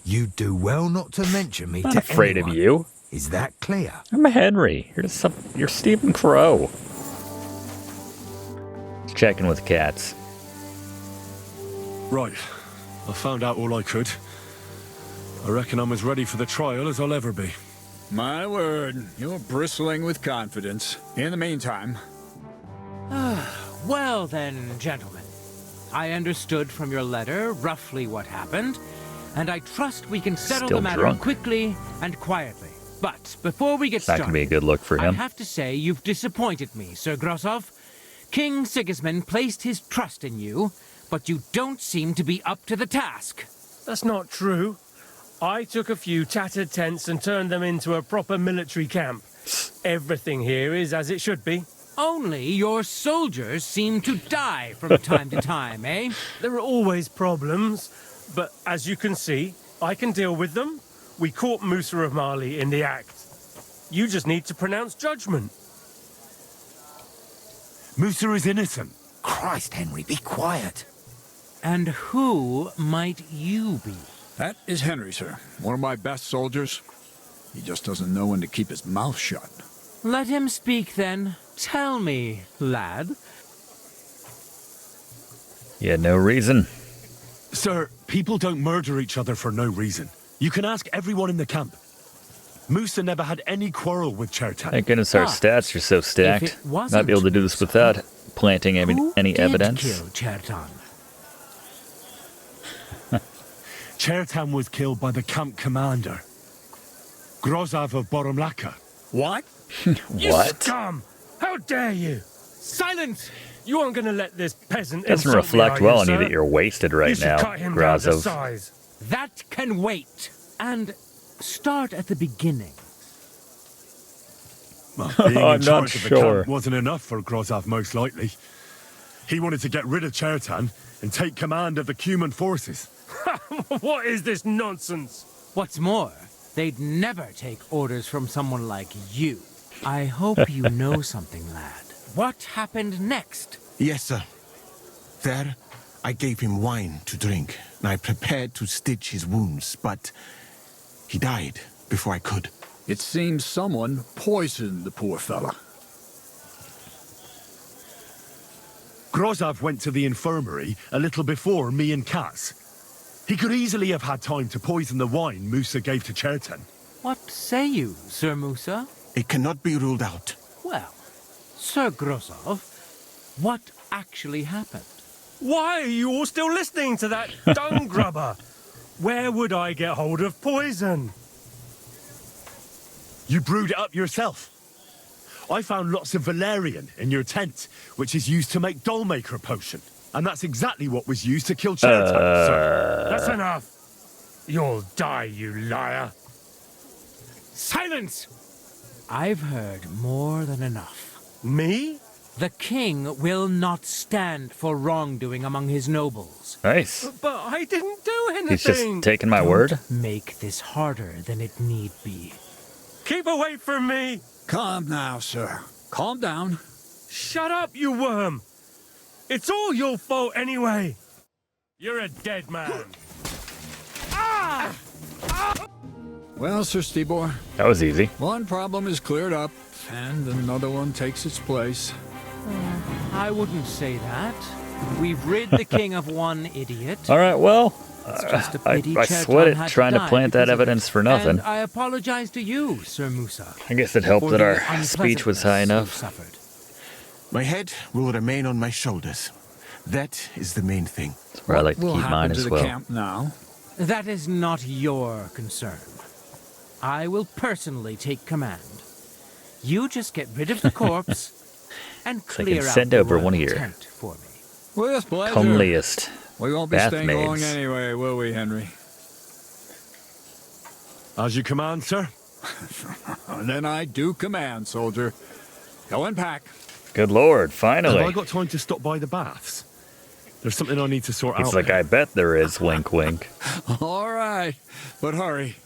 you do well not to mention me I'm to not afraid anyone. of you. Is that clear? I'm Henry. You're Stephen Crow. Checking with cats. Right. I found out all I could. I reckon I'm as ready for the trial as I'll ever be. My word, you're bristling with confidence. In the meantime... Well then, gentlemen. I understood from your letter roughly what happened, and I trust we can settle Still the matter drunk. quickly and quietly. But before we get That started, can be a good look for I him. have to say you've disappointed me, Sir Grosov. King Sigismund placed his trust in you, but you don't seem to be up to the task. That's not true. I took a few tattered tents and turned them into a proper military camp. Everything here is as it should be. Only your soldiers seem to die from time to time, eh? There are always problems, but as you can see, I can deal with them. We caught Musa of Mali in the act. You just need to pronounce judgment. Musa is innocent. Christ, Henry, be quiet. And who might you be? That is Henry, sir. One of my best soldiers. He just doesn't know when to keep his mouth shut. Let him speak then. Tell me, lad. You had no reason. Sir, people don't murder each other for no reason. You can ask everyone in the camp. Musa never had any quarrel with Chertan. Thank goodness our But stats are so stacked. if it wasn't Not be able to do this Musa, without planting Who any did evidence. kill Chertan? Chertan was killed by the camp commander, Grozav of Boromlaka. What? You What? scum! How dare you! Silence! You aren't going to let this peasant Doesn't insult reflect me, are well on you sir? that you're wasted You right should now, cut him down to Grazov. size. That can wait. And start at the beginning. Well, being I'm in not charge of the sure. camp wasn't enough for Grozav, most likely. He wanted to get rid of Chertan and take command of the Cuman forces. What is this nonsense? What's more, they'd never take orders from someone like you. I hope you know something, lad. What happened next? Yes, sir. There, I gave him wine to drink, and I prepared to stitch his wounds, but he died before I could. It seems someone poisoned the poor fella. Grozav went to the infirmary a little before me and Cass. He could easily have had time to poison the wine Musa gave to Chertan. What say you, Sir Musa? It cannot be ruled out. Well, Sir Grosov, what actually happened? Why are you all still listening to that dung grubber? Where would I get hold of poison? You brewed it up yourself. I found lots of valerian in your tent, which is used to make dollmaker potion. And that's exactly what was used to kill Chertan, sir. That's enough. You'll die, you liar. Silence! I've heard more than enough. Me? The king will not stand for wrongdoing among his nobles. Nice. But I didn't do anything. He's just taking my word. Make this harder than it need be. Keep away from me. Calm now, sir. Calm down. Shut up, you worm. It's all your fault anyway. You're a dead man. Ah! Well, Sir Stibor, That was easy. one problem is cleared up, and another one takes its place. I wouldn't say that. We've rid the king of one idiot. All right, well, It's just a I pity sweat Chertan it had trying to die plant that because of evidence it. for nothing. And I apologize to you, Sir Musa. I guess it helped for that the our speech was high unpleasantness enough. you've suffered. My head will remain on my shoulders. That is the main thing. That's where I like to What will keep mine happen to as the well. camp now? That is not your concern. I will personally take command. You just get rid of the corpse and So I clear can out send the over royal one of your tent for me. With pleasure. comeliest We won't be staying long bathmaids. anyway, will we, Henry? As you command, sir. Then I do command, soldier. Go and pack. Good lord, Have finally. I got time to stop by the baths? There's something I need to sort out. He's like, I bet there is, wink wink. All right, but hurry.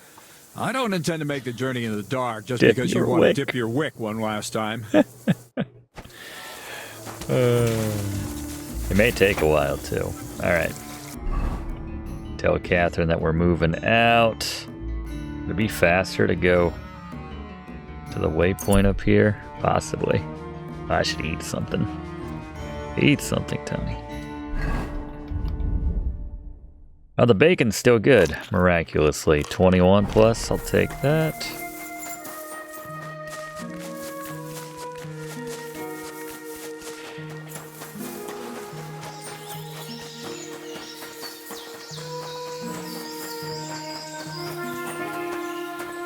I don't intend to make the journey in the dark just Dip because you your want to wick. dip your wick one last time. It may take a while, too. Alright. Tell Catherine that we're moving out. Would it be faster to go to the waypoint up here? Possibly. I should eat something. Eat something, Tony. Oh, the bacon's still good, miraculously. 21 plus, I'll take that.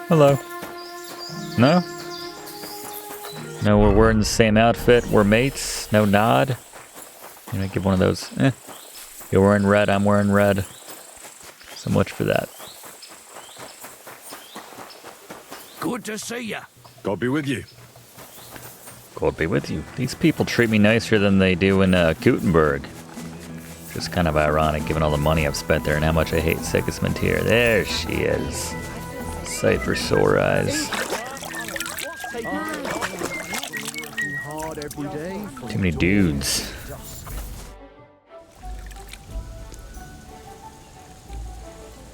Hello. No? No, we're wearing the same outfit. We're mates. No nod. You know, give one of those. You're wearing red. I'm wearing red. So much for that. Good to see ya. God be with you. God be with you. These people treat me nicer than they do in Gutenberg. Just kind of ironic given all the money I've spent there and how much I hate Sigismund here. There she is. Sight for sore eyes. Too many dudes.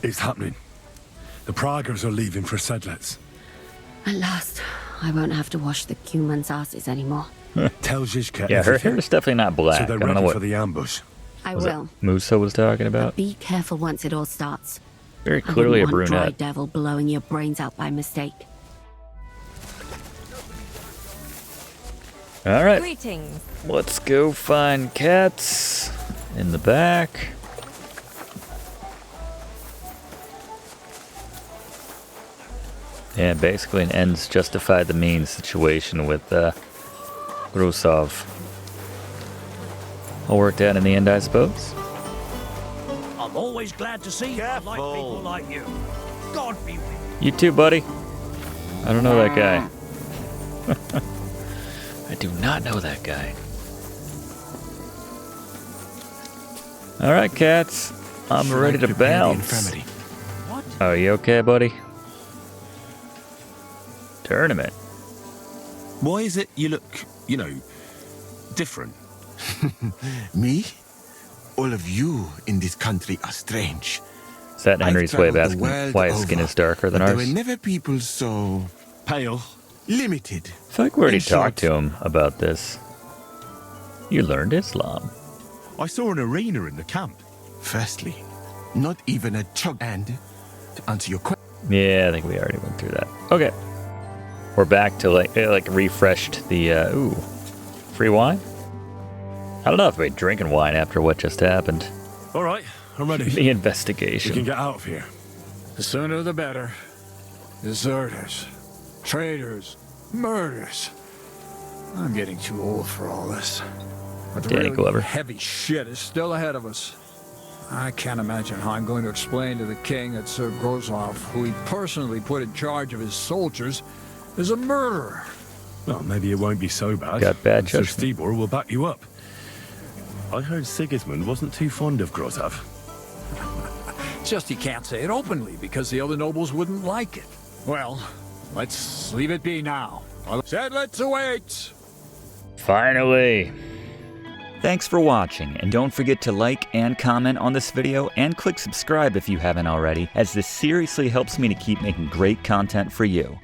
It's happening. The Praggers are leaving for Sedlets. At last, I won't have to wash the Cuman's asses anymore. Tell Zizka Yeah, her everything. hair is definitely not black. So I they're don't know ready what for the ambush. I was will. it Musa was talking about. But be careful once it all starts. Very I clearly a wouldn't want brunette. Dry Devil blowing your brains out by mistake. All right, Greetings. let's go find cats in the back. And basically an ends justify the means situation with Grusov. All worked out in the end, I suppose. I'm always glad to see I like people like you. God be with you. You too, buddy. I don't know that guy. I do not know that guy. All right, cats. I'm ready to bounce. Oh, you okay, buddy? Tournament. Why is it you look, different? Me? All of you in this country are strange. Is that Henry's way of traveled the asking world why his skin over, is darker than but ours? There were never people so Pale. limited. I feel like we already In short, talked to him about this. You learned Islam. I saw an arena in the camp. Firstly, not even a chug. And to answer your question, Yeah, I think we already went through that. Okay. We're back to like refreshed the ooh. Free wine? I don't know if we're drinking wine after what just happened. All right, I'm ready. The We investigation. can get out of here. The sooner the better. Deserters, traitors, murders. I'm getting too old for all this. But the Danny really Glover. heavy shit is still ahead of us. I can't imagine how I'm going to explain to the king that Sir Grozov, who he personally put in charge of his soldiers, is a murderer. Well, maybe it won't be so bad. Got bad and Sir judgment. Stibor will back you up. I heard Sigismund wasn't too fond of Grozov. It's just he can't say it openly because the other nobles wouldn't like it. Well, let's leave it be now. Said let's await. Finally. Thanks for watching, and don't forget to like and comment on this video and click subscribe if you haven't already, as this seriously helps me to keep making great content for you.